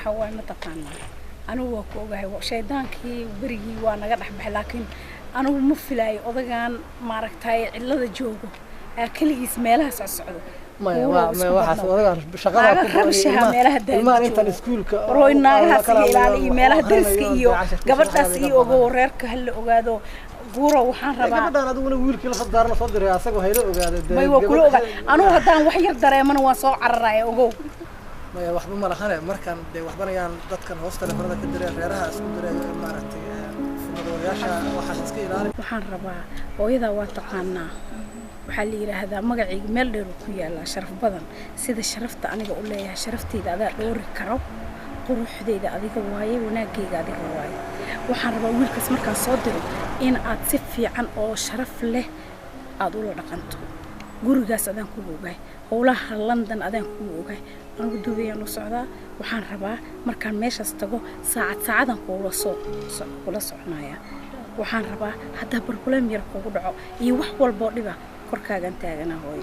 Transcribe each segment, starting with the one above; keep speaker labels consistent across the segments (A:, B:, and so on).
A: حوالي متقنا أنا وكوجا شيطان كي بريء وأنا قاعد أحب لكن أنا مفلاي أضجان معركتي إلا الجوجو كل اسمه سعسعد
B: ما واحد أضجان شغال
A: خمسة ميلها ده
B: ما أنت السكول
A: روينا هسي ميلها درس كيو قبل تسي وجورك هل أجادو جورا وحن ربع
B: قبل أنا دونا ويل كل خضار نصدر يا سجوا هيلو أجاد
A: ما يوكلوا أنا هدان وحير دري من وصاع على الرأي أجو
B: ما واحد من مرخانة مركان ده واحد بنا يعني ضد كان وسط الفرد كدري غيرها اسكندرية مارتي في مدورياشة وحاسس كي
A: وحن ربع وإذا واتقنا وحلي هذا مقعي ملر وكيا شرف بدن سيد شرفت أنا أقول له شرفتي هذا دور كرو قروح ذي هذا واي وناقي هذا واي وحن ربع ويل كسمر كان صادر إن أتصفي عن أو شرف له أدور رقنته gurigaas adaan ku ogaay howlaha London adaan ku ogaay aan u duubiyay socda waxaan rabaa markaan meeshaas tago saacadan kula soconaya waxaan rabaa hadda problem yar kugu dhaco iyo wax walba dhiba korkaagan taagana hooy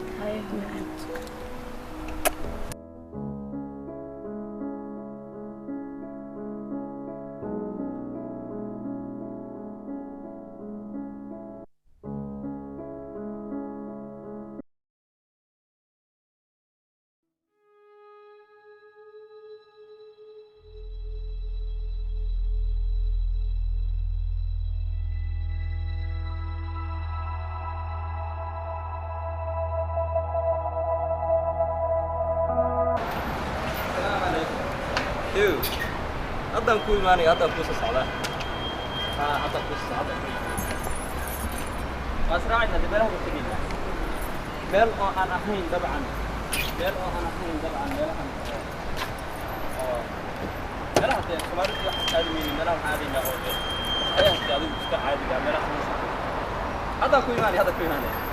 C: هذا كل ماني هذا كوس الصلاة هذا كوس هذا أسرعنا دبله بتجي بل أنا حين طبعا بل أنا حين طبعا بل حتى كمان هذا من بل هذه لا أوجه هذا هذا مستعد عادي بل هذا كل ماني هذا كل ماني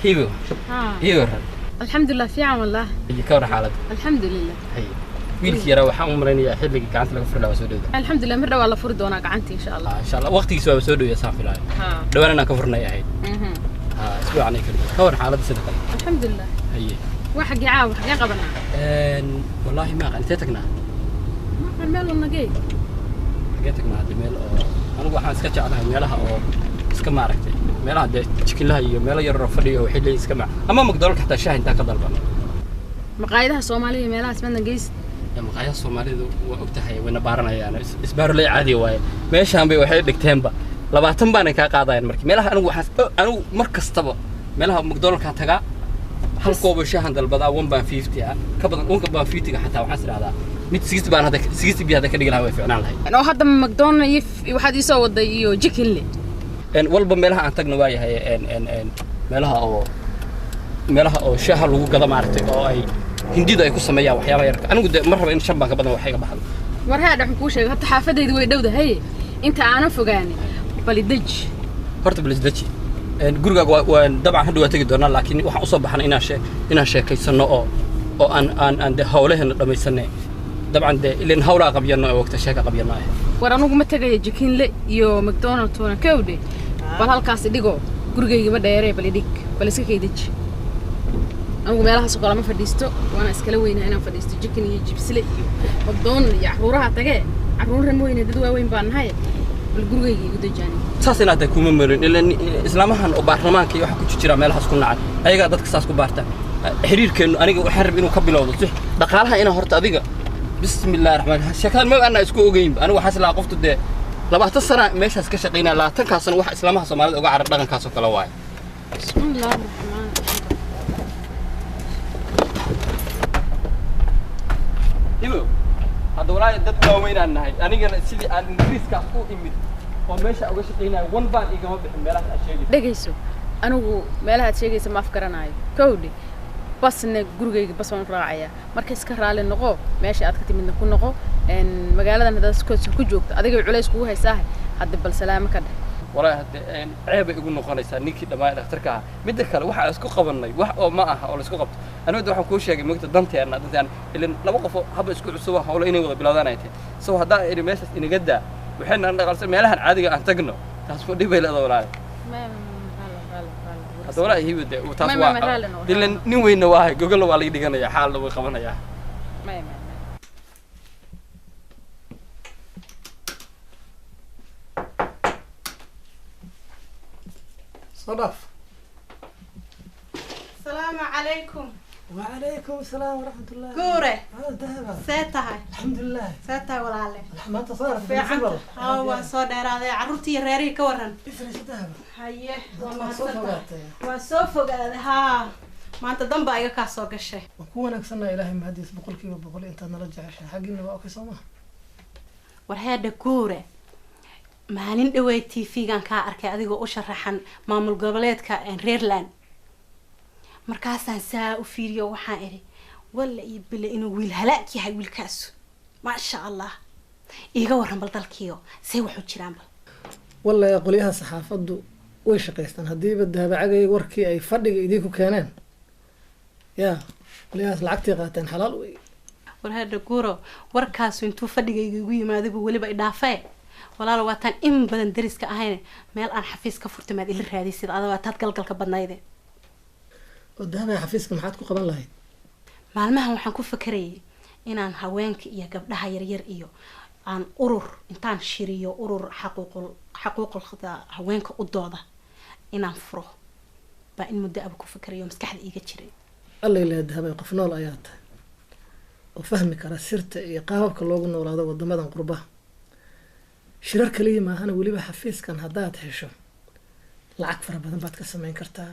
C: هيو هيو
D: الحمد لله في عام الله
C: يكور حالته
D: الحمد لله
C: هي ويلك يرى waxaan u malaynayaa xilliga gacanta laga furdaa soo dhow
D: الحمد لله مرة والله فرد وانا قعنتي إن شاء الله
C: إن شاء الله وقتك سوى سودو يا صافي لا دوانا أنا كفرنا يا هيد أسبوع عني كذا كور حالة صدقة
D: الحمد لله
C: هي
D: واحد يعاود حق قبلنا
C: والله ما قنتتكنا
D: ما المال والنجي
C: حقتكنا هذا المال أنا واحد سكتش على مالها أو سكما عرفتي مالها ده تشكل لها هي مالها يرفلي وحلي سكما أما مقدرك حتى شاهد أنت كذا البنا
D: مقايدها الصومالية مالها اسمها نجيس
C: مقايا الصومالي وقتها وين بارنا يعني إسبار لي عادي واي ماشي هم بيوحد دكتيمبا لبعتهم بنا كقاضين مركي مالها أنا مركز طبع مالها مقدرك حتى هل قوة شاهد البضاعة 1.50 كبدن 1.50 حتى وحصل هذا 160 بان هذا 60 بي هذا كده يلعب في أنا لهي
D: أنا هذا من مقدون واحد يسوي ده يجيك اللي
C: إن والله مالها أنتج نوايا هي إن مالها أو شهر لو قدام معرتي أو أي هندي ده يكون سمية وحياة يرك أنا قد مرة إن شبه كبدن وحياة بحال
D: مرة هذا حكوشة حتى حافظة يدوي دودة هي أنت أنا فوقاني بلدج
C: هرت بلدجي guriga waan dabcan hadda waa tagi doonaa laakiin waxaan u soo baxnay inaan sheekaysano oo aan de hawlaheena dhamaysanay dabcan de ilaa hawla qabyano oo waqti sheeka qabyano ah
D: war anugu ma tagay jikinle iyo McDonald's toona kawde bal halkaas dhigo gurigayga ma dheeree bal dhig bal iska kaydij anugu meelahaas kala ma fadhiisto waana iskala weynaa inaan fadhiisto jikin iyo jibsile iyo McDonald's iyo caruuraha tagay caruuraha mooyna dad waaweyn baan nahay bal gurigayga igu dajaan
C: saasina ta kuma marin ilaa islaamahan oo baarlamaanka iyo waxa ku jira meelahaas ku nacad ayaga dadka saas ku baartaan xiriirkeenu aniga waxaan rabay inuu ka bilowdo si dhaqaalaha ina horta adiga bismillaahir rahmaanir sheekada ma ana isku ogeyn anigu waxa isla qoftu de 20 sano meeshaas ka shaqeynaa 20 ka sano wax islaamaha Soomaalida uga carab dhaqankaas oo kala waay
D: bismillaahir rahmaanir
C: hibo hadda walaahi dad waaweynaan nahay anigana sidii aan ingiriiskaas u imid oo meesha uga shaqaynayo one baan igama bixin meelahaas aad sheegayso
D: dhegayso anigu meelaha aad sheegaysa ma afgaranayo kowdhi basna gurigayga bas waan raacaya marka iska raali noqo meesha aad ka timidna ku noqo magaaladan hadaad ku joogto adiga culays kugu haysaa hadda bal salaamo ka dheh
C: walaahi hadda ceeb ay igu noqonaysaa ninkii dhammaan dhakhtarka ah midda kale waxa isku qabanay wax oo ma aha oo la isku qabto anigu waxaan kuu sheegay magta danteena dadaan ilaa laba qof haba isku cusub hawlo inay wada bilowdaan ay tahay soo hadaa ay meeshaas inaga daa waxayna dhaqalsan meelahan caadiga aan tagno taas ma dhibay leedahay walaahi hadda walaahi hibada taas waa ilaa nin weyna waa gogol waa la dhiganaya xaal lagu qabanaya
B: صدف.
E: السلام عليكم.
B: وعليكم السلام ورحمة الله.
E: قورة.
B: ذهب.
E: ساتها.
B: الحمد لله.
E: ساتها ولا عليه.
B: ما تصار
E: في عمل. هو صدر هذا عروتي ريري كورن.
B: إفرش ذهب.
E: هيه.
B: وصوفه
E: هذا ها. ما أنت ضم بقى كاسوق الشيء.
B: وكون أكسرنا إلهي مهديس بقول كيف بقول أنت نرجع عشان حقنا بقى كسمة.
E: وهذا قورة. maalin dhaweyd TV-gan ka arkay adigoo u sharaxan maamul goboleedka Reerland markaasaan saa u fiiriyo waxaan iri walla ii bile inuu wiil halaag yahay wiilkaas ma sha Allah iiga waran bal dalkiyo say wuxuu jiraan bal
B: walla qoliyaha saxaafadu way shaqeystaan hadii daabacagay warkii ay fadhiga idinku keeneen ya qoliyahaas lacagtii qaateen xalaal way
E: war hada guuro warkaas intuu fadhigayga igu yimaado waliba idhaafay walaalo waataan in badan dariska ahayn meel aan xafiis ka furtay maad ila raadisid adoo taad galgalka badnayde
B: oo daabay xafiiska maxaad ku qaban lahayd
E: maalmahan waxaan ku fakarayay inaan haweenka iyo gabdhaha yaryar iyo aan urur intaan shiriyo urur xaquuqul haweenka u dooda inaan furo ba in muddo ab ku fakarayo maskaxda iiga jiray
B: alla ilaahay daabay qof nool ayaa tahay oo fahmi kara sirta iyo qaababka loogu noolaado wadamadan qurbaha shirar kaliya ma ahana waliba xafiiskan hadaad hesho lacag fara badan baad ka sameyn kartaa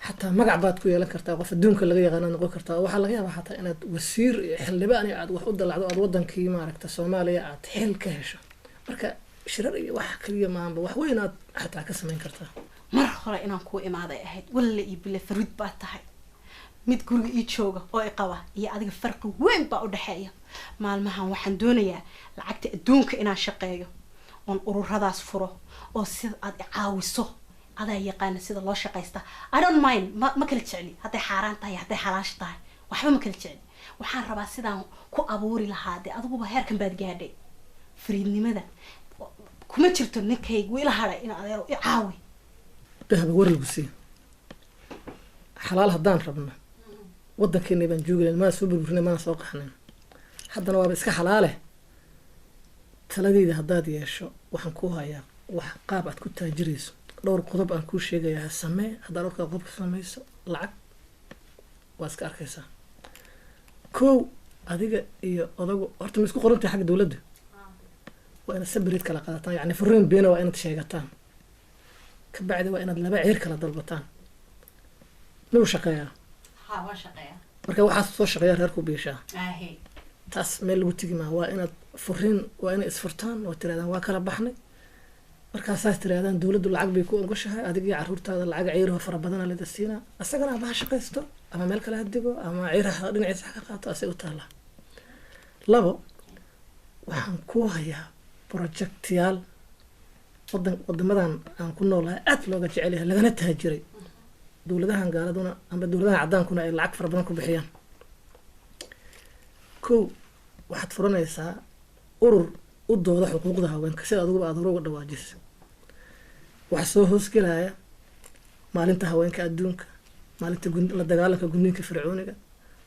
B: xataa magac baad ku yeelan kartaa qof adduunka laga yaqaan noqon kartaa waxa laga yaabaa xataa inaad wasiir iyo xildhibaan aad wax u dalacdo aad wadankii maaragta Soomaaliya aad xil ka hesho marka shirar iyo wax kaliya ma ahaba wax weyn aad xataa ka sameyn kartaa
E: mar hore inaan ku imaaday ahayd walla ii bile farid baad tahay mid guriga ii jooga oo i qaba iyo adiga farqi weyn baa u dhaxeeya maalmahan waxaan doonayaa lacagta adduunka inaan shaqeeyo on ururadaas furo oo sida aad caawiso adaa yaqaan sida loo shaqeysta I don't mind ma kala jecli haday xaraan tahay haday xalaash tahay waxba ma kala jecli waxaan rabaa sidaan ku abuuri lahaa adiguba heerkan baad gaadhay fariidnimada kuma jirto ninkaygu ila haray in adeero i caawi
B: dahab waralgu si xalaal hadaan rabno wadankeena baan joogay ma soo burburinay ma soo qaxnay haddana waa iska xalaale taladeeda hadaad yeesho waxaan ku hayaa wax qaab aad ku taajirayso dhowr qodob aan ku sheegayaa samee hadaa dhowrka qodob ka sameeyso lacag waa iska arkaysaa kow adiga iyo odagu horta ma isku qorantay xagga dawladda waa inaad sabrid kala qaadataan yani furiin beena waa inaad sheegataan ka bacdi waa inaad laba ceer kala dalbataan loo shaqeeyaa
E: waa shaqeeyaa
B: marka waxaad soo shaqeeyaa reerku biishaa
E: ahe
B: taas meel lagu tigi maa waa inaad furiin waa inay isfurtaan oo tiraadaan waa kala baxnay markaasaas tiraadaan dawladdu lacag bay ku ogoshahay adiga iyo carruurtaada lacag ciiraha fara badan la siinaa asagana ha shaqeysto ama meel kale hadigo ama ciiraha dhinaciisa ka qaato asay u taala labo waxaan ku hayaa projectyaal wadamadan aan ku noolahay aad looga jecel yahay lagana taajiray dawladahan gaaladuna ama dawladaha cadaankuna ay lacag fara badan ku bixiyaan kow waxaad furanaysaa urur u dooda xuquuqda haweenka sida adigu aad uga dhawaajis waxa soo hoosgelaya maalinta haweenka adduunka maalinta la dagaalanka gudniinka fircooniga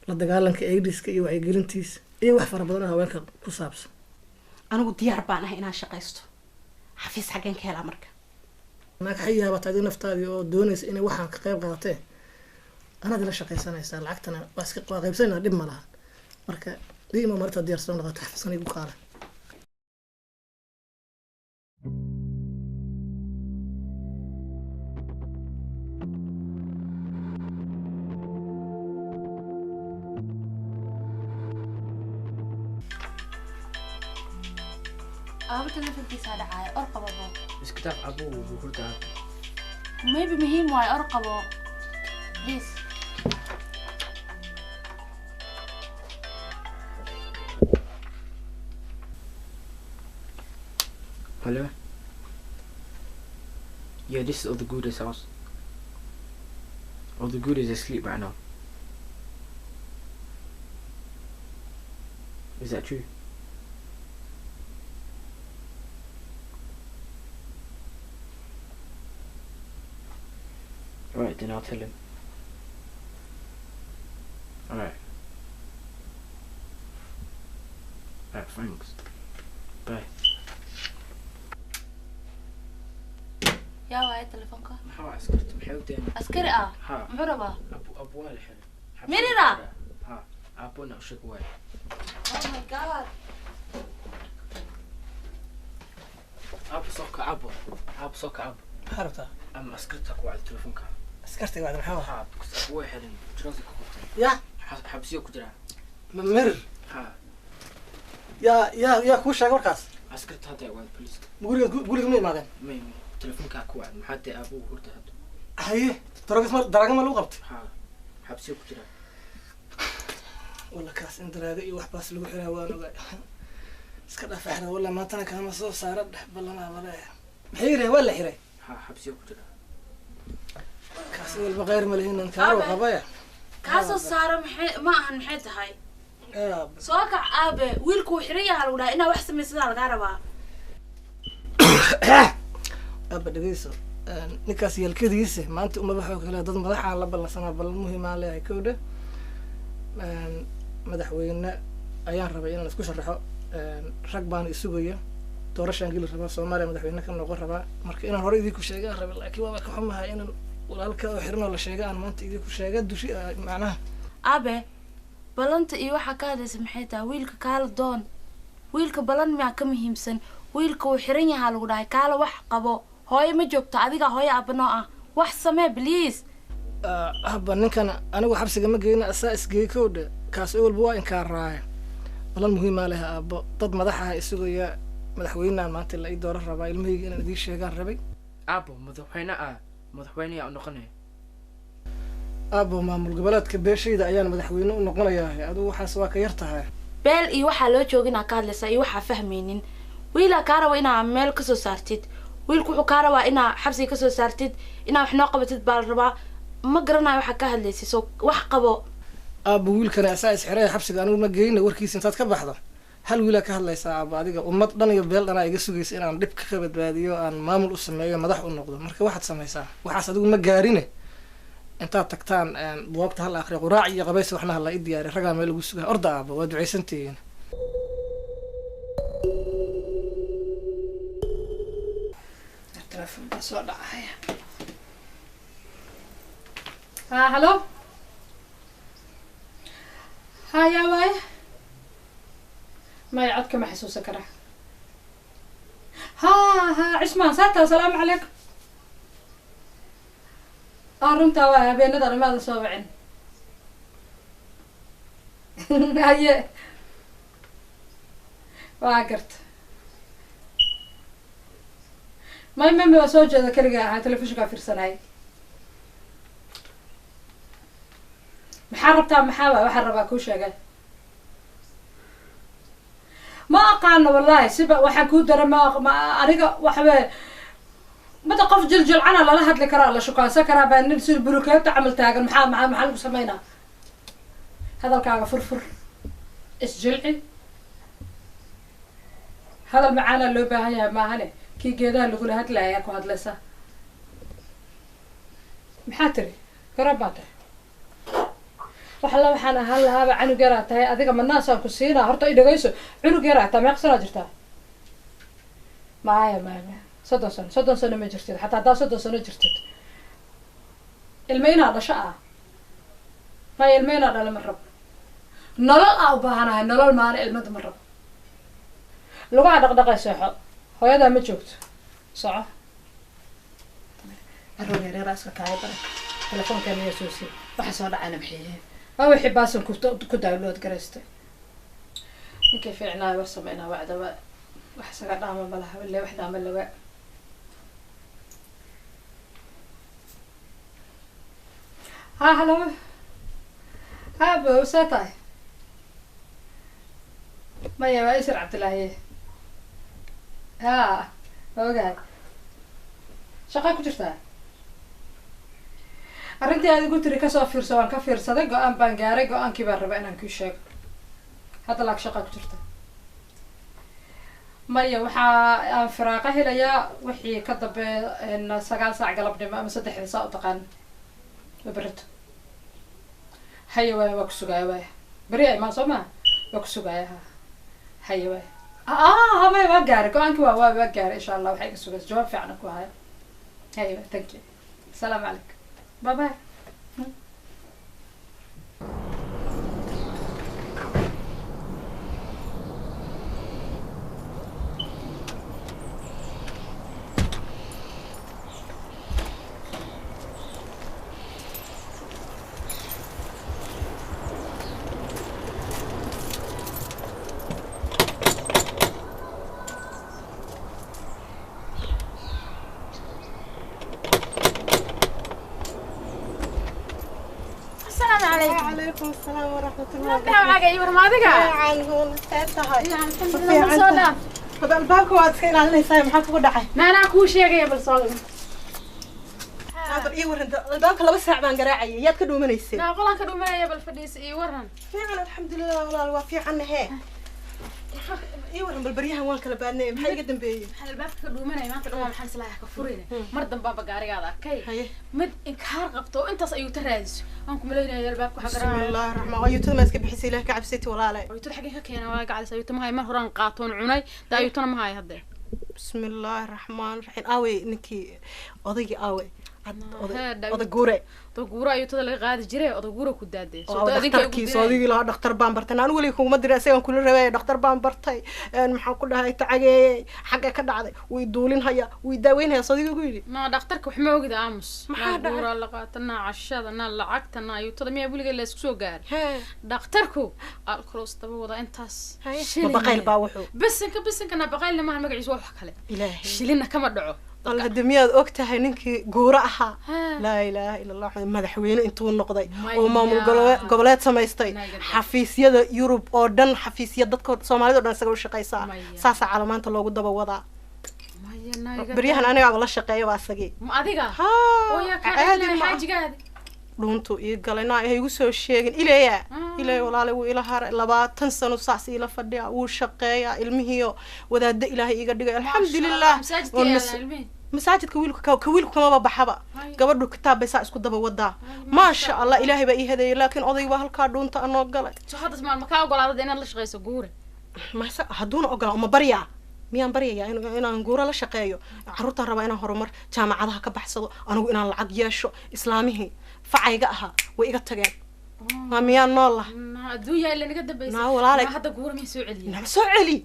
B: la dagaalanka AIDS-ka iyo wacyigelintiisa iyo wax fara badan oo haweenka ku saabsan
E: anigu diyaar baan ahay inaan shaqeysto xafiis xageen ka helaa marka
B: ma ka yaaba taadi naftaadi oo doonaysa inay waxaan ka qayb qaadato anaad la shaqeysanaysaa lacagtana waa iska qaybsanayna dib ma laha marka diima marta diyaarsan noqoto xafiisan igu qaala
F: ابو تلفون كيس هذا عاي ارقبه
G: بس كتاب ابو وهرد
F: maybe مهم واي ارقبه بليز.
G: Hello? Yeah, this is all the goodies house. All the goodies asleep right now. Is that true? Alright, then I'll tell him. Alright. Alright, thanks. Bye.
F: يا واي تلفونك
G: محاو عسكرت محاوتين
F: عسكري
G: ها
F: محربة
G: أبو الحين
F: ميريرا
G: ها أبونا وشك واي
F: oh my god
G: أبو صوك أبو
B: حربتها
G: أما عسكرتك وعلى تلفونك
B: askartay بعد محاوة
G: ها بس أبو واحد جراسك كوكتين
B: يا
G: حبسيوك جرا
B: مر
G: ها
B: يا كوش شاك وركاس
G: عسكرت هذا وعلى البوليس
B: قولي مين مادن
G: مي تلفونك كوعد محتى أبو هرد
B: هاي دراجة ما لو قبت
G: ها حبسيوك جرا
B: والله كاس إن دراجة إيه وحباس لو حرا وانا اسكت أفحر والله ما تنا كان مصوف صارت بلنا ولا حيرة ولا حيرة
G: ها حبسيوك جرا
B: كاس والبغير ملهين انكار وقبايا
F: كاسو سارة ما أهن محيط هاي
B: يا
F: سواقع آبه ويلكو حرية هالولا إنا وحسن من سيدة الغاربة
B: أبا دقيسو ninkaas yalkadiisa maanta uma waxoo kale dad madaxa la ballansanaa bal muhiim ah leeyahay kowda madaxweyne ayaan rabay inaan isku sharaxo rag baan isugaya doorashaan geli rabaa Soomaaliya madaxweyne ka noqon rabaa marka inaan hore idinku sheegaan rabay laakiin waa ka xumahay inaan walaalka oo xirno la sheegaan maanta idinku sheega dushi macnaha
F: aabe balanta iyo waxa ka hadlaysa maxay tahay wiilka kaala doon wiilka balan ma ka muhiimsan wiilka uu xiran yahay lagu dhahay kaala wax qabo hooyo ma joogto adiga hooyo abno ah wax samee please
B: haba ninkan anigu xabsiga ma geeyna asaa isgeey kowda kaas oo walba waa inkaan raaya balan muhiim ah leh aabo dad madaxa isugaya madaxweynahan maanta la ii dooran rabaa ilmahayga inaan idin sheegaan rabay
G: أبو مدحويني أو نقني
B: aabo maamul goboleedka beeshayda ayaan madaxweyne u noqonayaa adigu waxaas waa ka yar tahay
F: beel iyo waxa loo joogina ka hadlaysa iyo waxa fahmaynin wiila ka rabo inaa meel ka soo saartid wiilku wuxuu ka rabaa inaa xabsi ka soo saartid inaa wax noo qabatid baa la rabaa ma garanayo waxa ka hadlaysa soo wax qabo
B: aabo wiilkana asaa isxiray xabsiga anigu ma geeyna warkiisa intaad ka baxdo hal wiila ka hadlaysaa aabo adiga ummad dhan iyo beel dhanaa iga sugaysa inaan dhib ka badbaadiyo aan maamul u sameeyo madax u noqdo marka waxaad samaysaa waxaas adigu ma gaarine intaad tagtaan buugta hal akhriyo quraac iyo qabays waxna la ii diyaariyo ragaa meel lagu sugaa orda aabo waa ducaysantihiin telefoon baa soo dhacaya
A: هلو هيا واي ما يعدك ما حسوس كره ها عثمان ساتا سلام عليكم أرنتا واه بين نظر ماذا صوبعين هيا واقرت ما يمم بسوج هذا كرجع على تلفزيون كافر سناي محاربتها محابة وحربها كل شيء ما أقعنا والله سبا وحكود درا ما أريقا وحبا ما تقف جلجل عنا لا هاد لكرا لا شكا سكرا بان ننسي البروكات تعمل تاغن محل سمينا هذا الكاغا فرفر اسجلعي هذا المعانا اللي باهيها ما هني كي جيدا اللي يقول هاد لا ياكو هاد لسا محاتري كرباته وحلا وحنا هلا هذا عنو جرات هاي أذيك من الناس أكو سينا هرتا يدقيسو عنو جرات ما يقصنا جرتا معايا صدق سنة ما جرتت حتى دا صدق سنة جرتت المين هذا شقة هاي المين هذا لما الرب نلال أو بهنا نلال معنا المد مرة لو قاعد دقدقة ساحة هو هذا ما جوت صح الرجال راسك كايبر تلفون كان يسوسي وحصل على محيه أو يحباسن كداولود قرستي كيف عنا وسمعنا وعدا وحسنا دعم بلها ولا واحد عمل لواء ها هلو ها بوساتاي ما يا يسر عبد الله ها اوغاي شقا ku jirtaa arrintii aad igu tiri kasoo fiirso waan ka fiirsaday go-aan baan gaaray go-aankii baan rabaa inaan kuu sheego hadda laag shaqa ku jirta maya waxaa aan firaaqa helayaa wixii ka dambeeya 9 saac galabnimo ama 3 saac u taqaan berito haya waay waa ku sugaaya waay beri ay maan soo maa waa ku sugaaya haya waay maya waa gaaray go-aankii waa gaaray insha allah waxay iga sugaysa jawaab fiican ku haya haya waay thank you السلام عليكم باي باي
E: عليكم السلام ورحمة الله
D: انت معك اي ورما ادغا
E: عنهم ساعتها
D: الحمد لله ما soo dhaaf
E: هذا الباك واد iska ilaalinaysaa maxaa kugu dhacay
D: maana ku sheegay bal soo
E: هذا اي ورن الباك 2 saac baan garaacay yaad ka dhuumaneysay
D: na qolan ka dhuumanaya bal fadhiis ii waran
E: fiican alxamdulilah walaal waa fiican he ii waran bal baryahan waan kala baadnay maxay iga dambeeyay
D: albaabka ka dhuumanaya maanta dhan waa maxaan islaaha ka furine mar dambe gaarigaada arkay mid inkaar qabto intaas ayuu ta raadiso aan ku maleynaya albaabka waxa garaa
E: bismillaahir rahmaan ayuutada ma iska bixisay ilaahay ka cabsatay walaalay
D: ayuutada xagee ka keenay waa gacalisa ayuutada ma hay mar horaan qaatoon cunay taa ayuutana ma hay hadda
E: bismillaahir rahmaan rahiim aaway ninkii odaygi aaway oday guure
D: ayuutada laga qaadi jiray oday guure ku daadee
E: odaygi laa dhakhtar baan bartay aan weli kuma diray isagaan kula rabay dhakhtar baan bartay maxaan ku dhahay tacageeyay xagga ka dhacday way duulin haya way daaweynaya sadiga ku yiri
D: ma dhakhtarka wax ma ogida aamus maxaa guura la qaatana cashadana lacagtana ayuutada miya weliga la isku soo gaar dhakhtarku alkroos daba wada intaas
E: baqayl baa wuxuu
D: bisinka na baqaylna ma magaciisa wax kale shilina kama dhaco
E: الله دمياد أكتها إنك جورها لا إله إلا الله مدحوين أنتوا النقضي ومامل قبلات سمايستي حفيسية يوروب أردن حفيسية ضدك سومالي أردن سجوا شقيسا ساسا على ما أنت لو قد بوضع بريحنا أنا والله شقية واسقي
D: ما أديكا ويا كان حاجة قاعد
E: runtu iyo galena ay ugu soo sheegin ilaa walaal uu ila har 20 sano saas ila fadhiya uu shaqeeya ilmihiyo wadaada ilaahay iga dhigay alxamdulillah masaajidka wiilku kama baxaba gabadhu kitaabeysa isku daba wada ma sha Allah ilaahay ba ii hadeeyay laakiin oday waa halka dhuunta anoo galay
D: soo hadas ma ka ogolaadad inaad la shaqeyso guure
E: ma haduuna ogolaa uma bariya miyaan baryayaa inaan guura la shaqeeyo carruurtaan rabaa inaan horumar jaamacadaha ka baxsado anigu inaan lacag yeesho islaamihii facayga ahaa way iga tageen ma miyaan nool lah
D: adduunya ila naga dambaysa hadda guura ma soo celiyo
E: ma soo celi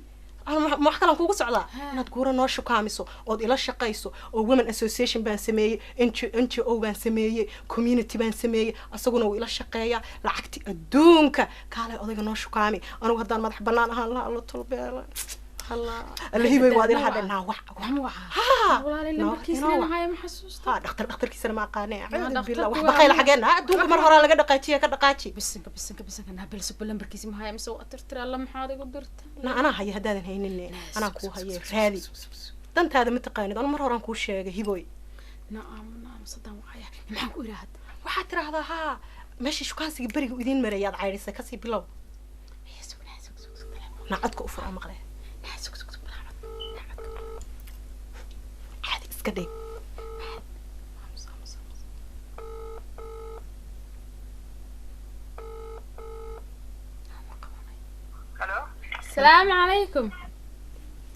E: أنا ما أحكي لك كوكو سعدا نتقول أنا شو كاميسو أو إلى شقيسو أو women association بان سمية إنتي أو بان سمية community بان سمية أصلا إلى شقية لعكتي الدونك قال أضيق أنا شو كامي أنا وهذا ما تحبنا أنا الله طلب الله اللي هي بيوادي هذا ناوح
D: والله اللي مركزنا هاي محسوس
E: دكتور كيسنا ما قانع بالله وح بخيل حقنا دونك مرة هلا لقد دقيتي كدقاتي
D: بسنك أنا بلس بلا مركزي ما هاي مسوي ترى الله محاضي قدرت
E: أنا هاي هذا هينني أنا كو هاي هذه دنت هذا متقاين أنا مرة رانكو شيء هيبوي
D: نعم صدق وعيا ما هو يراد
E: وحتى هذا ها ماشي شو كان سيبري ودين مريض عايرسة كسي بلو نعدك أفرع مغلى عادي اسكدي
D: السلام عليكم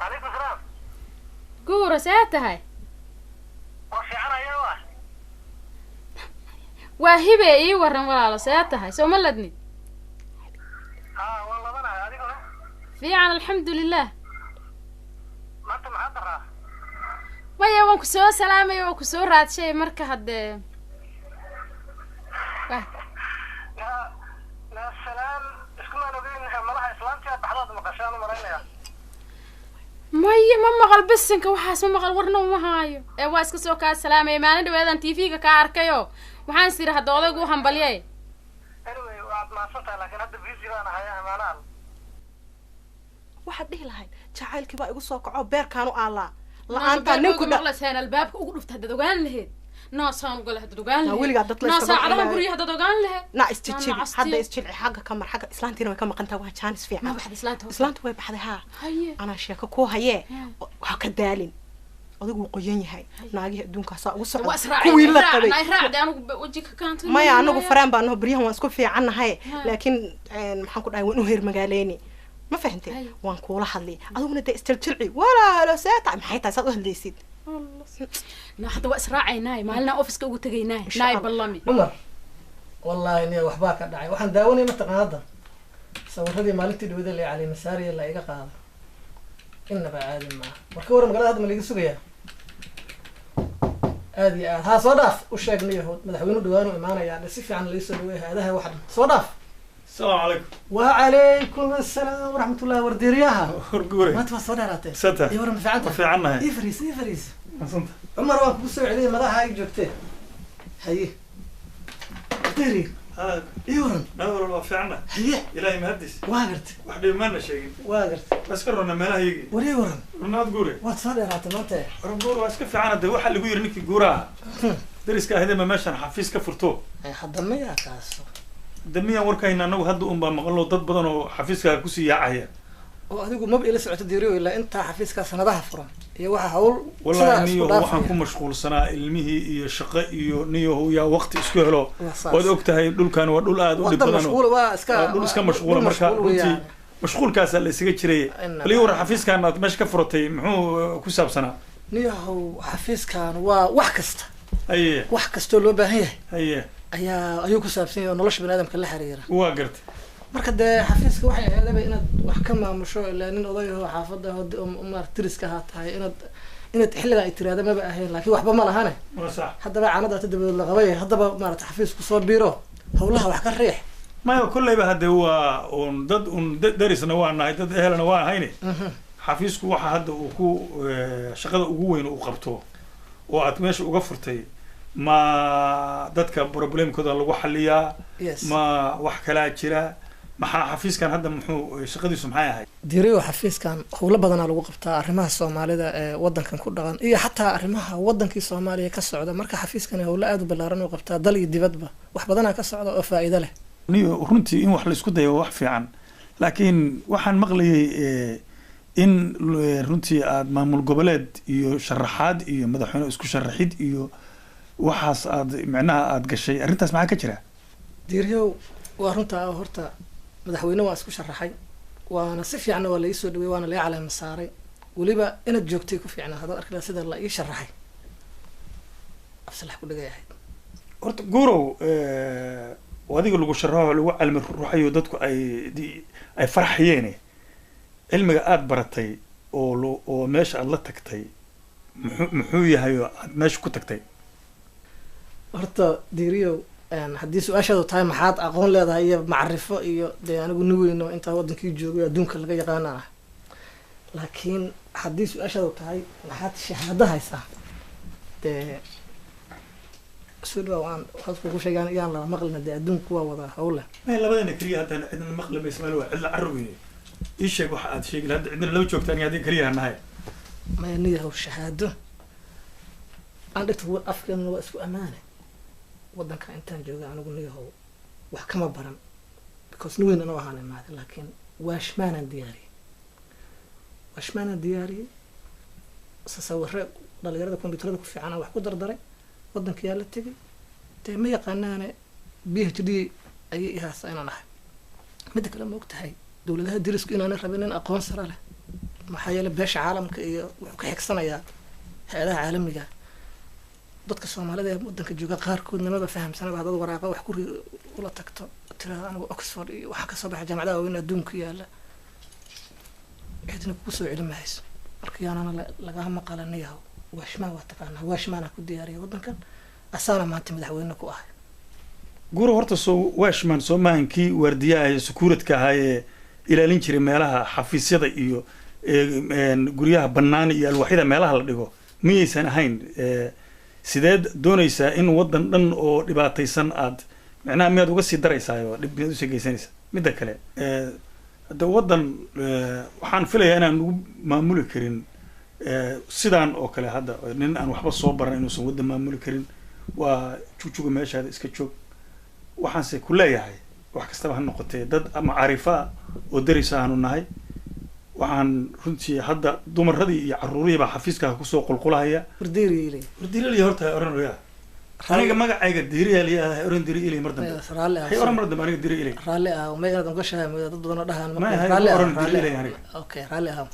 H: عليكم السلام
D: قورة ساعتها
H: وفي عنا يوا
D: وهبة إيه ورن ولا ساعتها سو ملدني
H: والله أنا هذيك
D: في عنا الحمد لله
H: ما أنت معذرة
D: ويا وانكو سو سلامي وانكو سو راد شيء مركه هاد
H: لا السلام اسكما نبين ملها إسلامتي بحضات مقشان ومرينا
D: maya ma maqal bisinka waxaas ma maqal warna uma haayo ee waa iska soo kaa salaamay maalin dhaweedan TV-ga ka arkayo waxaan sir hadda odaygu hambaliyay
H: anyway waad maasantahay laakiin hadda busy baan ahay amaanaan
E: waxaad dhihi lahayd jacaylkii baa igu soo kaco beerkaanu aalaa la-aantaa ninku
D: maqlaseen albaabka ugu dhufta haddaad ogaan lahayd naasaan gole haddaad ogaan lahayd
E: weligaa dad la
D: naa saacadaha guryaha haddaad ogaan lahayd
E: na isjijibi hadda isjilci xagga ka mar xagga islaantiina way ka maqantaa waa jaanis
D: ma
E: fiican
D: baxda islaanta
E: islaantu way baxday haa
D: haye
E: anaa sheeko kuu hayee waa ka daalin adigu wuu qoyan yahay naagihii adduunkaasaa ugu
D: waa
E: socda
D: israacay
E: kuwii la qabay
D: raacday anigu waji ka kaantay
E: maya anagu faraan baa naho baryahan waan isku fiicannahay laakiin maxaan ku dhahay waan u heer magaaleyni ma fahantay waan kuula hadlay adiguna dee isjiljilci walaalo seeta maxay tahay saad u hadlaysid
D: na hadda waa israacaynay maalina office ugu tagaynay naay ballami
B: cumar wallaahi niya waxbaa ka dhacay waxaan daawanay mataqaan hadda sawiradii maalintii dhawada la cali masaariya la iga qaaday innaba caadi maaha marka waran magaalada hadda ma liiga sugayaa aad iyo aad haa soo dhaaf u sheeg niyahood madaxweynuhu dhawaanu imaanayaa si fiican laisoo dhaweey hay-adaha wax dhan soo dhaaf
I: السلام عليكم.
B: وعليكم السلام ورحمة الله ورديرياها.
I: ورقوري.
B: ما تبغى صدر عتيه.
I: ستة.
B: يورم في عنده.
I: في عنها.
B: يفريس يفريس.
I: أصلاً.
B: عمر وانك بسوي عليه مراها هاي جبته. هي. ديري.
I: هذا.
B: يورم.
I: لا والله في عنها.
B: هي.
I: إلهي مهدس.
B: واقرت.
I: واحدة ما لنا شيء.
B: واقرت.
I: بس كررنا ما لها يجي.
B: وري ورم.
I: رنا تقولي.
B: وتصدر عتيه ما انت.
I: ورقور واسكت في عنها ده واحد اللي يقول إنك جورا. درس كهذا ما ماشى حفيز كفرتوه.
B: حد ما يعكسه.
I: دمية وركينا إنه هذا مقالو ضد بدنه حفيز كوسي يعيه.
B: وهذيك ما بقي لسه تديريه إلا أنت حفيز كسنة ده فرن. هي واحد هقول.
I: والله نيو waxaan ku mashquul sanaa ilmihii iyo shaqo iyo niyo yaa waqti isku helo wad ogtahay dhulkan waa dhul aad u dhib badan dhul iska mashquul marka runtii mashquulkaas la isaga jiray bal iyo xafiiskan aad meesha ka furatay muxuu ku saabsanaa
B: niyo xafiiskan waa wax kasta
I: aye
B: wax kasta loo baahan yahay
I: aye
B: ayuu ku saabsan yahay nolosha bani'aadamka la xiriira
I: waa gartay
B: marka dee xafiiska waxay ahaydaba inaad wax ka maamusho ilaa nin oday oo xaafadda tiriska ahaa tahay inaad xilliga ay tiraahdo maba ahayn laakiin waxba ma lahane haddaba caanada tadabadood la qabay haddaba maarata xafiisku soo biiro howlaha wax ka riix
I: maya kolleyba hadde waa dad darisna waa nahay dad ehelna waa hayne xafiisku waxa hadda uu ku shaqada ugu weyn uu qabto oo aad meesha uga furtay ma dadka problemkooda lagu xaliyaa ma wax kala jira maxaa xafiiskan hadda muxuu shaqadiisu maxay ahayd
B: diriyo xafiiskan howlo badan lagu qabtaa arrimaha Soomaalida ee wadankan ku dhaqan iyo xataa arrimaha wadankii Soomaaliya ka socda marka xafiiskan howlo aad u ballaaran uu qabtaa dal iyo dibadba wax badan ka socda oo faa'iido leh
I: niyo runtii in wax la isku dayo wax fiican laakiin waxaan maqlayay in runtii aad maamul goboleed iyo sharaxaad iyo madaxweyne isku sharaxid iyo waxaas aad macnaha aad gashay arrintaas maxaa ka jira
B: diriyo waa runtaa horta madaxweyne waa isku sharaxay waana si fiican waa la ii soo dhaweeyay waana la calaamad saaray waliba inaad joogtay ku fiicnaa hadda arkay sida la ii sharaxay afsalax ku dhagayahay
I: horta guurow wadiga lagu sharaxo lagu calmi ruuxayo dadku ay farxiyeen cilmiga aad baratay oo meesha aad la tagtay muxuu yahay aad meesha ku tagtay
B: horta diriyo haddii su-aashaadu tahay maxaad aqoon leedahay iyo macrifo iyo dee anigu nugeyno intaa wadankii joogay adduunka laga yaqaana ah laakiin haddii su-aashaadu tahay maxaad shahaado haysaa dee sudhow aan waxaad kugu sheegaan iyaan lala maqlina dee adduunku waa wada howle
I: labadana keliya haddaan cidna maqli maysmaal waa cidla carrugiye ii sheeg waxa aad sheegi hadda cidna lama joogtaan iyo haddii keliya nahay
B: maya niyahow shahaado aan dhigta afkeena waa isku ammaane wadanka intaan jooga anigu niyahow wax kama baran because nuweyn anoo ahaan imaada laakiin waashmaanaan diyaariyey sasawire dhalinyarada kombyuutarada ku fiican wax ku dardaray wadanka yaa la tegay dee ma yaqaanaane PhD ayay ihaasa inaan ahay midda kale ma og tahay dowladaha dirisku inaanay rabin in aqoon sare leh maxaa yeelay beesha caalamka iyo wuxuu ka xigsanayaa hay-adaha caalamiga dadka Soomaalida ee wadanka jooga qaarkood namaba fahamsanaba hadad waraaqa wax ku ula tagto tirada anigu Oxford iyo waxa ka soo baxay jaamacadaha weyn adduunka yaala cidna ku soo celimayso marka yaana laga maqalanayo waashmaan waa taqaanaa waashmaan ku diyaariyay wadankan asaana maanta madaxweyne ku ah
I: guru horta soo waashmaan Soomaalinkii wardiyaha security-ka ahaa ilaalin jiray meelaha xafiisyada iyo guryaha bannaan iyo alwaaxyada meelaha la dhigo miyaysan ahayn sideed doonaysaa in waddan dhan oo dhibaataysan aad macnaha miyaad uga sii daraysaayoo dhib miyaad usii geysanaysa midda kale hadda waddan waxaan filayaa inaan lagu maamuli karin sidaan oo kale hadda nin aan waxba soo baran inuusan waddan maamuli karin waa jujuga meeshaada iska joog waxaanse ku leeyahay wax kastaba ha noqotee dad macaarifa oo darisa aanu nahay waxaan runtii hadda dumaradii iyo caruurihii baa xafiiskaha kusoo qulqulahaya wardiirili horta oranaya aniga magacayga diiriyali ah oran diiriyali mar dambe hay oran mar dambe aniga diiriyali
B: raalli ah ma yaraad uga shahay dad badan oo dhahaan
I: raalli oran diiriyali aniga
B: okay raalli ah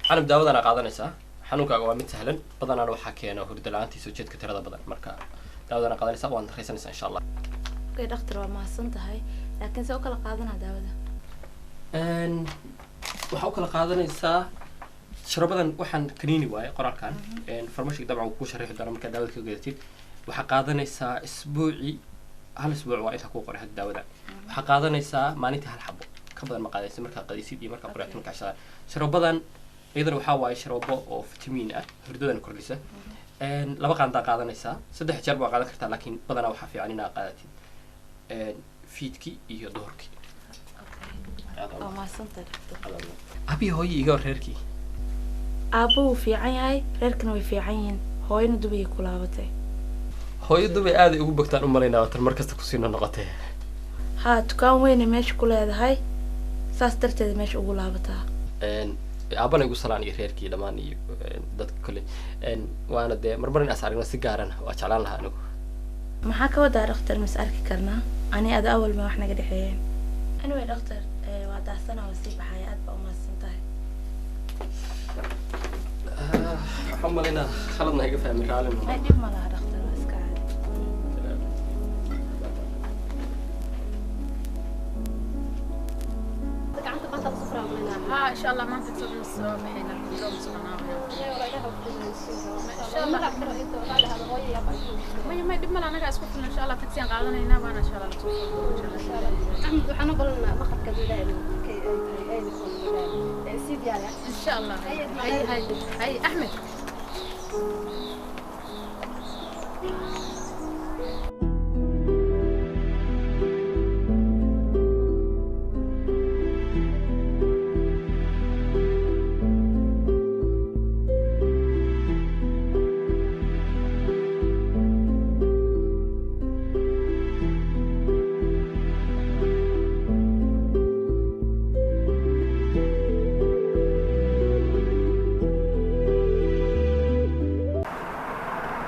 C: calam daawadana qaadanaysaa xanuunkaaga waa mid sahlan badanaan waxaa keena hurdo la-aantii soo jeedka tirada badan marka daawadana qaadanaysaa waan raysanaysaa insha allah
F: okay dhakhtar waa mahadsan tahay laakiin see u kala qaadanaa daawada
C: waxaa u kala qaadanaysaa sharabadan waxaan kaniini waaye qoraalkan farmashiga dabcan wuu kuu sharaxi doona markaa daawada ka gadatid waxaa qaadanaysaa hal isbuuc waa intaa kuu qoray hadda daawada waxaa qaadanaysaa maalintii hal xabo ka badan ma qaadaysa markaa qadaysid iyo markaa qoraatin kacshadaan sharabadan iyadana waxaa waaye sharabo oo fitamiin ah hurdadana kordhisa laba qaandaa qaadanaysaa 3 jeer baa qaadan kartaa laakiin badanaa waxaa fiican inaa qaadatid fiidkii iyo duhurkii
F: waa mahadsantahay dhakhtar
C: abi hooyo iga reerkii
F: aabbo wuu fiican yahay reerkana way fiican yihiin hooyana dubay ku laabatay
C: hooyo dubay aad ugu bogtaan u malaynaa watan mar kasta kusiina noqotee
F: haa dukaan weyne meesha ku leedahay saas darteed meesha ugu laabataa
C: aabana igu salaan iyo reerkii dhammaan iyo dadka kale waana dee marmar in as aragna si gaarana waa jeclaan lahaa anigu
F: maxaa ka wadaa dhakhtar mas arki karnaa ani ada awal ma wax naga dhexeeyeen anyway dhakhtar waa daasana waa sii baxaya aad baa umahadsan tahay
C: waxaan umalaynaa khaladna iga fahmi raalin
F: ay dhib ma laha dhakhtar waa iska caadi
D: ها ان شاء الله ما تكسب الصبح هنا نجوم صنعنا ان شاء الله ما يدب مال انا اسكو ان شاء الله تكسين قادنا هنا وانا ان شاء الله
J: احمد waxaan u balanaa maqadka bilaayna ay سيدي يعني
D: ان شاء الله هاي احمد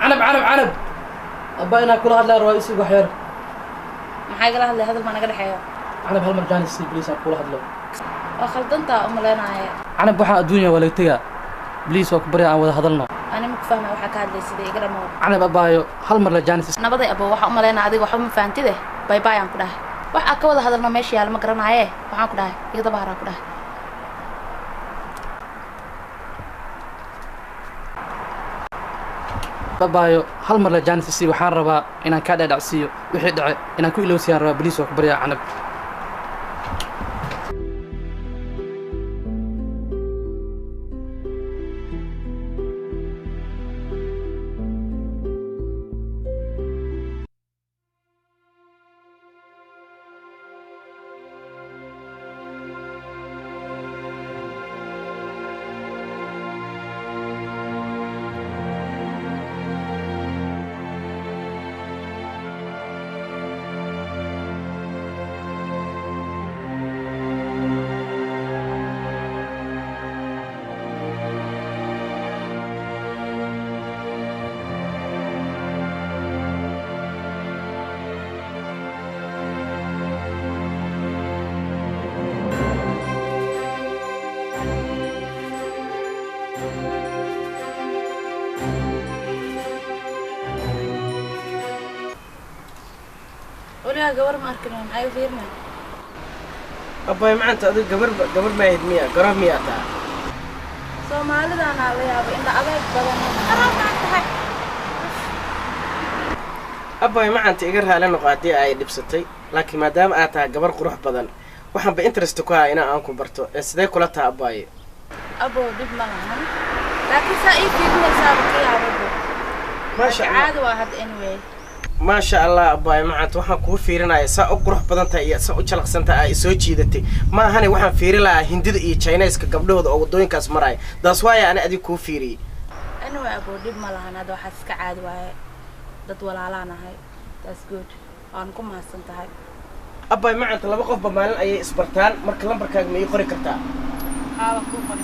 B: عنب أبا أنا كل هذا الرئيس وحير
F: maxay kala hadlay hadal ma naga dhaxeeyo
B: عنب هالمرجاني سي بليس كل هذا
F: waa khaldanta uma leenahay
B: عنب waxa adduunya wala taga بليس oo bari aan wada hadalno
F: ani ma fahmay waxa ka hadlay sidee iga dhamo
B: عنب abaayo hal mar la jaanis
F: nabaday abo waxa uma leenahay adiga waxa ma fahamtide bye bye aan ku dhahay waxa ka wada hadalno meesha yaal ma garanaaye waxaan ku dhahay iga dabaara ku dhahay
B: abaayo hal mar la jaanis si waxaan rabaa inaan ka dhaadhacsiyo wixii dhacay inaan ku ilowsiyaan rabaa بليس oo bari عنب
F: walaal gabar ma arkin maxay fiirnaa
G: أبوي ما أنت أدري قبر ما يدمية قرب مية تا
F: Soomaalidana la yaabo in adeeg badan qarab ma tahay
K: أباي ما أنت إجرها لأنه قاعدة أي لبستي لكن ما دام أتى جبر قروح بدن وحن بإنترست كوا أنا أنكم برتو إسداي كلها أباي
F: أبو دب ملهن لكن سايف يقول سابق يا أبو
K: ما شاء الله
F: عاد واحد anyway
K: ما شاء الله أباي ما أنت وحن كوا فيرنا يسا قروح بدن تأي سا أشلق سنتا أي سوتشي دتي ما هني وحن فيري لا هندي إيه تشاينيز كقبله هذا أو دوين كاس مراي ده سوايا أنا أدي كوا فيري
F: anyway أبو دب ملهن هذا واحد كعاد واحد dad walaalaana hay that's good aan ku mahadsan tahay
K: أباي ما أنت لما قف بمالن أي إسبرتان مركلم بركاج ما يقري كرتا
F: ها ku qori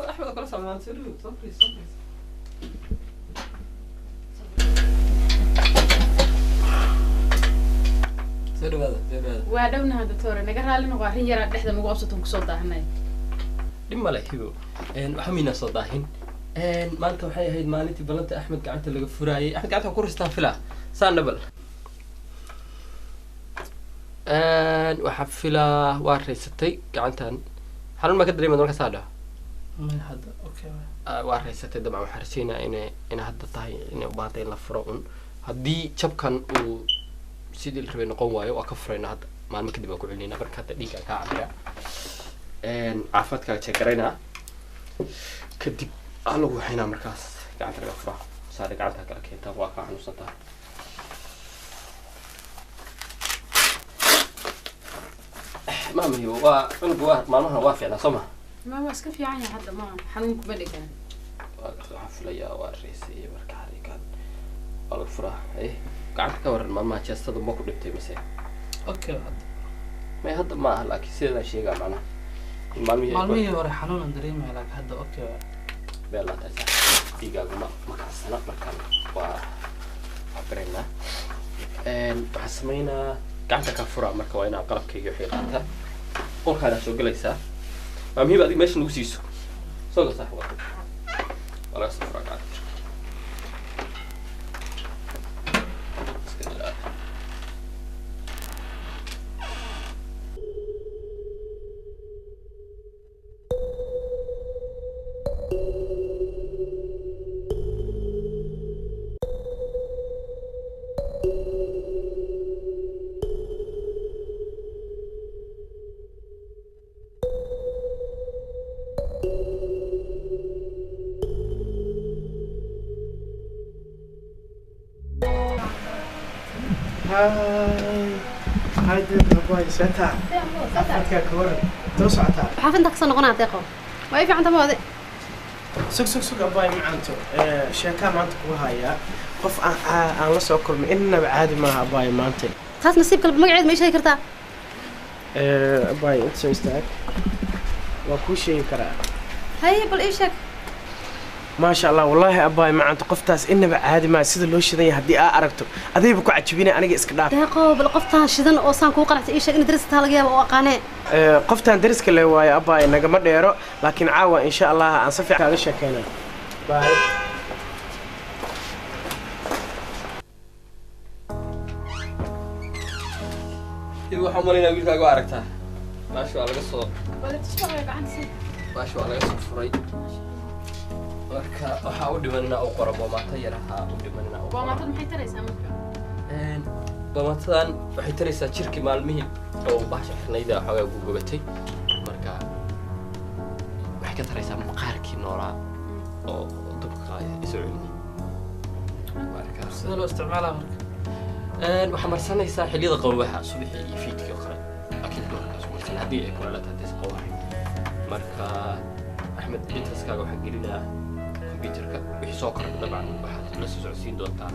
C: أحمد خلاص عم نسلو صبري سلو هذا
D: وادونا هذا تورا نقرأ لنا قارين يرى دحدا مو أبسطهم كصوت هناي
C: لما لا يحبوا وحمينا صداهن ما أنت وحي هيد مالتي بلنت أحمد قعدت اللي فراي أحمد قعدت أقول استغفله سان نبل وحفلة وارثتي قعدتن حلو ما كدري من مركز هذا
B: من هذا أوكي
C: وارثتي دمع وحرسينا إن هذا طاي إن وبعدين لفرعون هدي شب كان سيدي اللي ربنا قوة وكفرنا هذا ما المكدب أقول لنا بركة دقيقة كعبة عفت كشكرنا كدب ألو حين مركز قاعد رفع صار قاعد هكذا كده واقع نصتها ما مهي وأنا جواه ما نهار وافع لا سمع
D: ما ماسك في عيني حتى ما حنون كبدك أنا
C: حفلة والرئيسي بركة هذه كان الفرح إيه قاعد كور ما تشستد ما كنت بتمسك
B: أوكي
C: ما هذا ما هلا كيسير شيء قال معنا
B: مالمية ورا حنون دريم هلاك هذا أوكي
C: بيلا تسا إيجا ما كان سنة ما كان وحبرنا وحسمينا قاعد كفرع مركا وين قلب كي يحيي قاعدها قول هذا شو قليسا ما هي بعد ماشي نوسيسو صدق صح ولا صفر قاعد
K: هاي ده أبوي سنتا أفكر كورة توسعتها
J: حافظ تقصن قناة دقة ما يفي عندها ماذا
K: سوق أبوي معنته شركة معنته وهاي قف أنا لسه أكل من إننا بعادي ما أبوي معنته
J: خاص نسيب كلب مقعد ما يشي كرتا
K: أبوي أنت سوي استاك وكل شيء كرا
J: هاي بالإيشك
K: ما شاء الله والله أبوي معنته قفتاس إننا بعادي ما سيد لوش ذي هدي أركته هذي بكو عجبيني أنا إسكدار
J: دقة بالقفتها شذن أوسان كو قرأت إيشك إن درستها لقيها وقانع
K: قفتان درس كله واي أبوي إنك ما ديرو لكن عاوة إن شاء الله أنصفي على الشكينا باي
C: إذا حملنا ويلك أقوى عركتها ما شو على قصة
D: ولا تشتغل عن سيد
C: ما شو على قصة فري marka waxa u dhimanina oo qorabo ma tayaraha u dhimanina oo
D: waa maanta maxay taraysaa marka
C: bamatadan waxay taraysaa jirki maalmihi oo bahasha xirnayda xogaa gugubatay marka waxay ka taraysaa maqaarkii noolaa oo dubka isu cilmi marka
B: sida loo isticmaalaa marka
C: waxa marsanaysaa xilliyada qawaha subaxii iyo fiidkii oo kale laakiin doorkaas marsan haddii ay kula tahay qawaha marka axmed bintaskaaga waxa gelinaa كمبيوترك وحساب كرك طبعا واحد لسه سعودين دونتا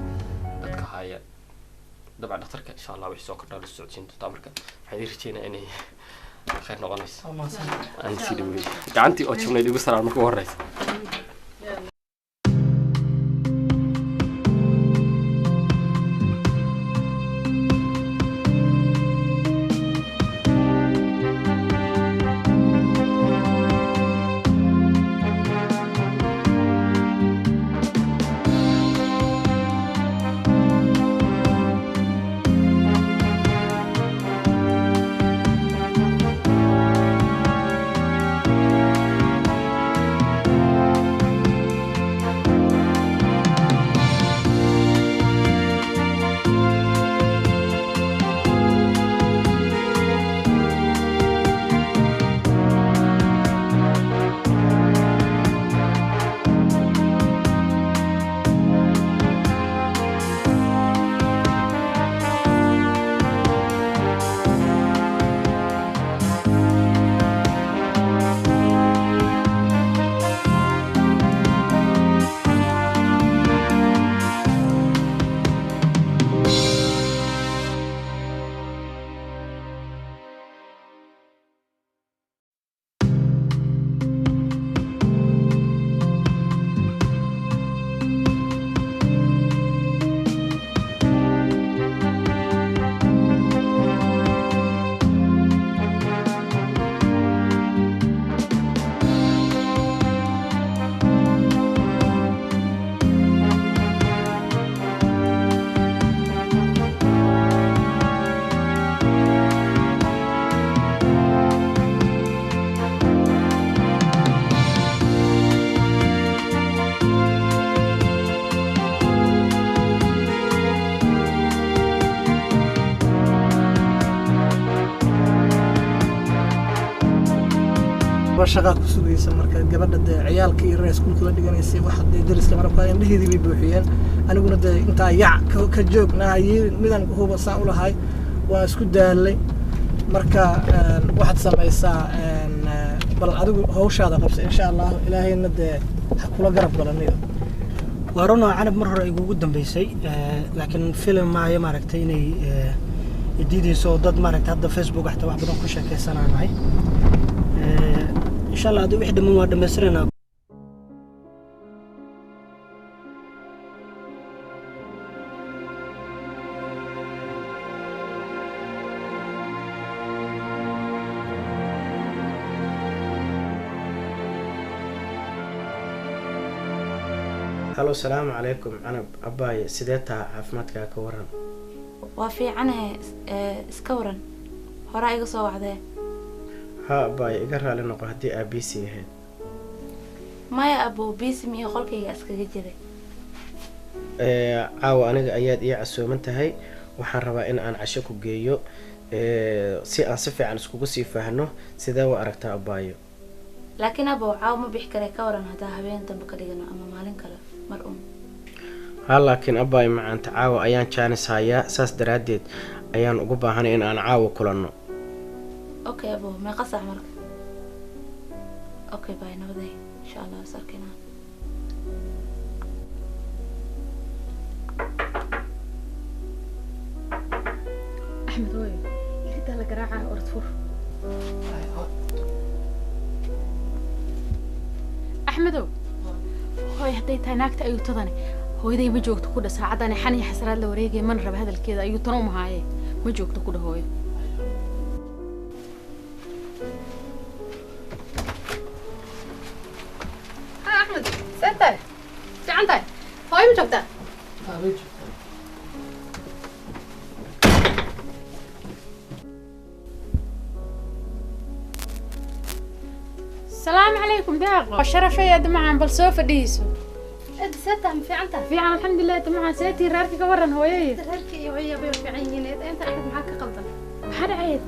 C: dadka haya طبعا دكتورك ان شاء الله وحساب كرك لسه سعودين دونتا marka waxay dirjeena inay khayr noqonayso aan sidii gacantii oo jumlay ugu saraan markuu horeysa
B: laba shaqaa ku sugaysa marka gabadha dee ciyaalka iyo reer iskuulka la dhiganaysay waxa dee dariska marabka indhaheedii bay buuxiyeen aniguna dee intaa yac ka joognahay midaan huba saan u lahay waa isku daalay marka waxaad samaysaa bal adigu hawshaada qabsa insha allah ilaahayna dee ha kula garab galanayo
L: وأرونا عنب مرة يقول دمبيسي لكن فيلم معي ماركتي إني جديد سو ضد ماركت هذا فيسبوك حتى واحد بدون كل شيء كسنة معي إن شاء الله هذا واحد من مواد مسرنا
K: halo salaamu calaykum canab abaaye sidee taha caafimaadkaa ka waran
F: waa fiicanahe iska waran horaa iga soo wacdee
K: haa abaaye iga raali noqo haddii aa biisi ahayd
F: maya abo biisi miyo qolkayga iskaga jiray
K: caawa aniga ayaad ii casooman tahay waxaan rabaa in aan casho ku geeyo si aan si fiican iskugu sii faahno sidee wa aragtaa abaayo
F: laakiin abo caawa ma bixi karay ka waran haddaa habeen dambe ka dhigano ama maalin kale mar
K: haa laakiin abaayo macaanta caawa ayaan jaanis hayaa saas daraaddeed ayaan ugu baahanay in aan caawa kulanno
F: okay abo meeqa sax marka okay bye nabaday insha allah sarkina
D: أحمد وين كنت على قراعة أرتفور أحمدو هاي هديت هناك أيو تضني هو إذا مجوك تقول ساعدني حني حسرات لو ريجي من رب هذا الكذا أيو تنوم هاي مجوك تقول هاي
J: ها أحمد سنتي في عندي هاي مجوك ده
D: السلام عليكم داغو شرفي يا دمعان بل سوف ديسو
J: أنت ستة في عندها
D: في عن الحمد لله دمعان سيتي راركي كورن هويي
J: راركي وهي بيو في عينين أنت أحد معك قلبا
D: حدا عيد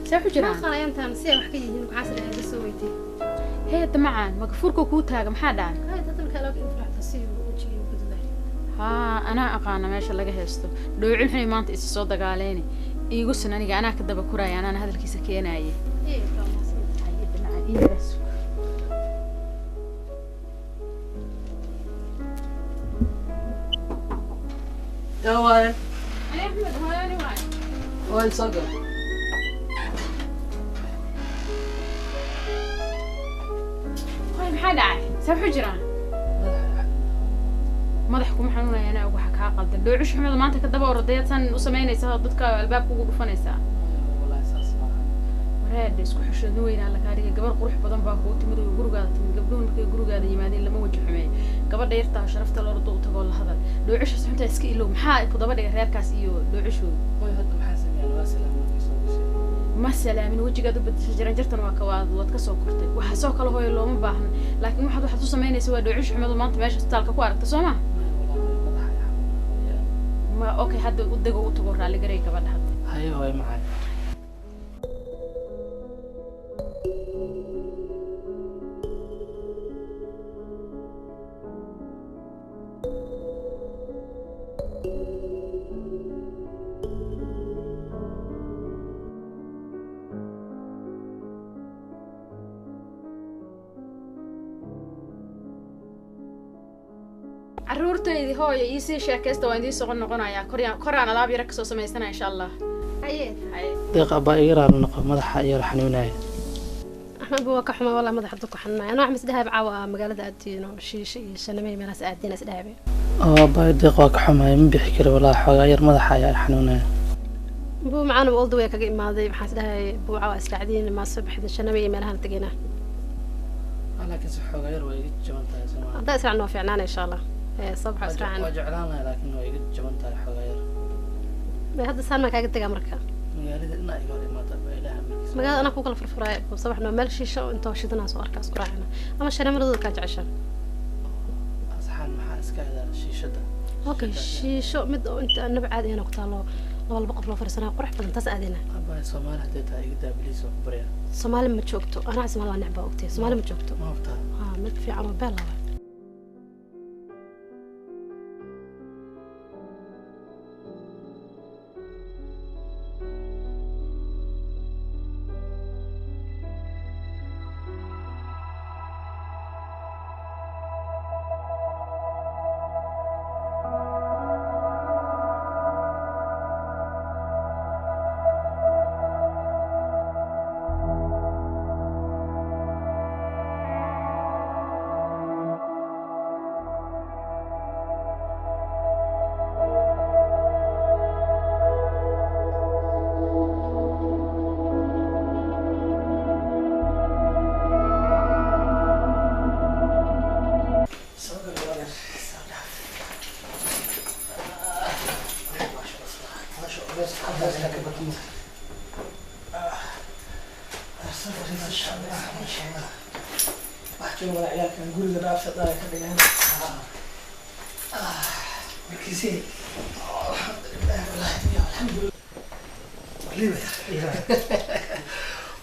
D: سوف جرا
J: ما خلا أنت نسيا وحكيين وعسل هذا سويتي
D: هي دمعان مغفوركو كوتاغ محدا
J: هاي تدل كلاك أنت راح تصير وجهي وكذا
D: ها أنا أقانا ماشي لقى هيستو دوعين حني مانت إسي صوت دقاليني إيقو سنانيقا أنا كدبا كوراي أنا هذا الكيسا كيناي
J: إيه كلاس
D: هاي دمعان إيه بس
B: يا وين
D: أنا أحمد هو أنا
B: وين صقر
D: هاي محل عاي سوف حجران مدحكم حنونا أنا أقول حكا قلد لو عش حمد ما أنت كدبا ورديت سن وسمينيسا ضدك الباب كوكو فنيسا
B: والله أساس
D: وراد isku xishadooyna la kaariga gabar qurux badan baa ku timid oo gurigaada timid gabdhuhu markay gurigaada yimaadeen lama waji xumay gabadha yartaa sharafta loo rado u tago la hadal dhoocisha xunta iska ilow maxaa ku daba dhigay reerkaas iyo dhoocishooda
B: way hadda maxaa sameeyaan waa salaamadii soo gashay
D: ma salaamin wajigaad u bedeshay jiran jirtan waa ka waad ka soo kortay waxa soo kala hooyo looma baahan laakiin waxaad u sameynaysaa waa dhoocisha xumad maanta meesha isbitaalka ku aragtay soo ma ma okay hadda u dago u tago raali garay gabadha hadda
B: hayo way maxay
D: عرورتي هو يسي شاكست وين دي سوق نقنايا كوران alaab yar ka soo sameysana insha Allah
J: haye
B: deeqa baa iga raali noqo madaxa iyo xanuunay
J: أحمد بوا كحمة والله ما ضحك دك حنا أنا أحمد دهب عوا مقالة أدينه شيء شنمي من أدينا سدهبي
B: baa deeqa كحمة ما بيحكي له ولا حاجة غير madaxa iyo xanuunay
J: بو معانا بقول وياك جاي ماضي بحس ده بو عوا استعدين ما صبح شنمي من هان تجينا
B: لكن صحة غير ويجي جمنتها سماه
J: ده أسرع إنه في عنان إن شاء الله صبح أسرع
B: وجعلنا لكن ويجي جمنتها حاجة غير
J: بهذا السنة ما كاجت تجا مركا
B: مقالة إنها يقول ما تبى إلها
J: مقالة أنا كوكل في الفراء صبح إنه مال شيء أنت وشيدنا صور كاس كراعنا أما الشنمي رضو كاج عشان
B: أصحان محاسك هذا الشيء شدة
J: أوكي شيء شو مد أنت نبعد هنا قتالو laba qof loo fariisanaa qurux badan taas aadina
L: abaa Soomaali hadii taa iga daabiliis oo bariya
J: Soomaali ma joogto ana Soomaali waa necba ogtay Soomaali ma joogto
L: ma haftaa
J: mid fiican oo beel laba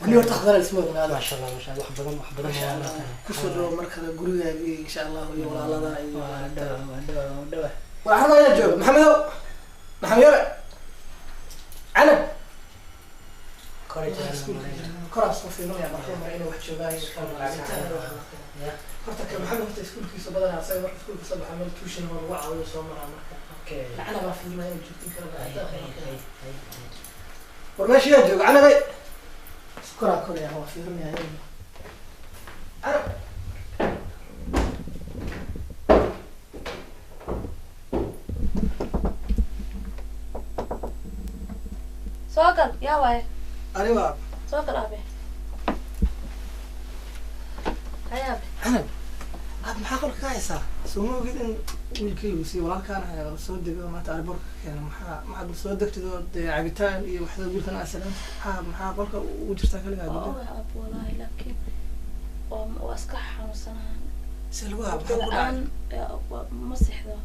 B: ونيو تحضر الاسبوع هذا
L: ما شاء الله ما شاء الله وحبنا
B: كسر مركز غوريغا ان شاء الله iyo walaalada iyo dhawa waxaan la joogo maxamed ana koraas ku fiino ya markaa inuu wax joogaay horta ka maxamed horta iskuulkiisa badan asay markaa iskuulkiisa maxamed tuushin oo lagu caawiyo soo maraa markaa okay ana ma fiirnaa inuu joogtin karo warmaashi yaa joogo ana bay كرة كرة هو في رمي هاي
F: سوكر يا واي
B: أيوة
F: سوكر أبي هيا
B: أنا أب محاكل كايسة سمو جدا ويلكي وسي ولا كان صدق ما تعرف برك يعني ما صدق تدور عبيتان إيه واحد يقول أنا أسلم محاكل وجرتك اللي قاعد
F: أب والله لكن وأسكح وسنة
B: سلوى
F: الآن مسح ذا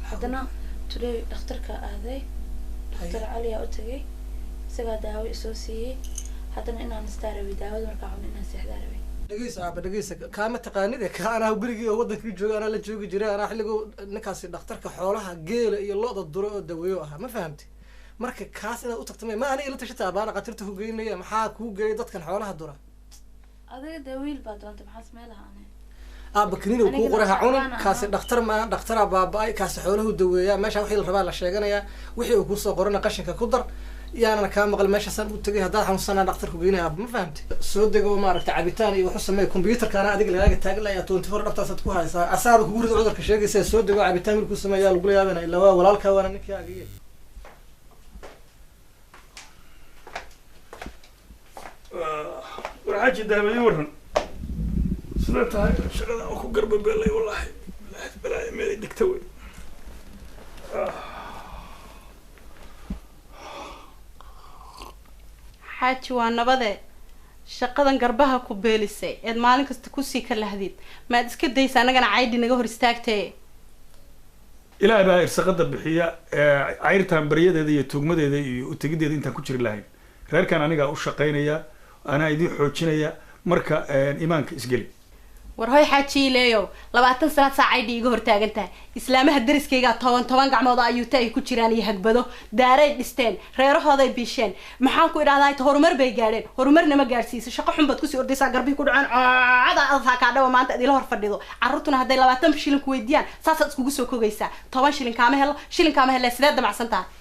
F: حدنا تري دكتورك هذا دكتور علي أوتجي سجى داوي أساسي حدنا إننا نستعرض داوي ونرجعون إننا نستعرض
B: dhageysa kaama taqaanid ka ana gurigii wadankii jooga ana la joogi jiray ana xilligu ninkaasi dhakhtarka xoolaha geela iyo lo'da duro oo daweeyo ah ma fahamtay marka kaas inaad u tagtay ma ana ila tashataa baan qatirta ku geynaya maxaa ku geeyay dadkan xoolaha dura
F: adiga dawiil baad doonta maxaa sameelaha ana
B: bakriin ku qoraha cunan kaasi dhakhtar ma dhakhtara baabay kaasi xooluhu daweeya meesha wixii la rabaa la sheeganaya wixii uu ku soo qorana qashinka ku dar yaana ka maqal meesha san u tagay hadaa xanuunsanaa dhakhtarku geynaya ma fahamtay soo dego ma aragtay cabitaan iyo wuxuu sameeyay computerkana adiga lagaaga taaglaya 24 dhaftaasad ku haysaa asaaba ku guriga cudurka sheegaysa soo dego cabitaan milku sameeyaa lagu yaabana ilaa waa walaalka waana ninkii agiye
I: warxaaji daabay waran sida tahay shaqada ku garbabeelay wallahi balaa meel dhigta way
E: xaaji waa nabade shaqadan garbaha ku beelisay eed maalin kasta kusii ka lahdid maad iska daysa anagana caydhi naga hor istaagtay
I: ilaahay baa irsaqada bixiya cayrtaan baryadeeda iyo tuugmadeeda iyo u tegideeda intaan ku jiri lahayn reerkan anigaa u shaqaynaya anaa idin xoojinaya marka iimaanka isgeli
E: war hoy xaaji leeyo 20 sanaad saacaydi iga hor taagan tahay islaamaha dariskayga 10 gacmood ayuu tay ku jiraan iyo hagbado daaray dhisteen reerahooday biisheen maxaan ku idhaahdaa ta horumar bay gaadheen horumarna ma gaarsiisay shaqo xun bad ku sii ordaysaa garbii ku dhacaan caada aad ka dhaw maanta adii la hor fadhido carruurtuna haday 20 shilin ku weydiiyaan saasaad iskugu soo kogaysaa 10 shilin kaama helo sideed damacsan tahay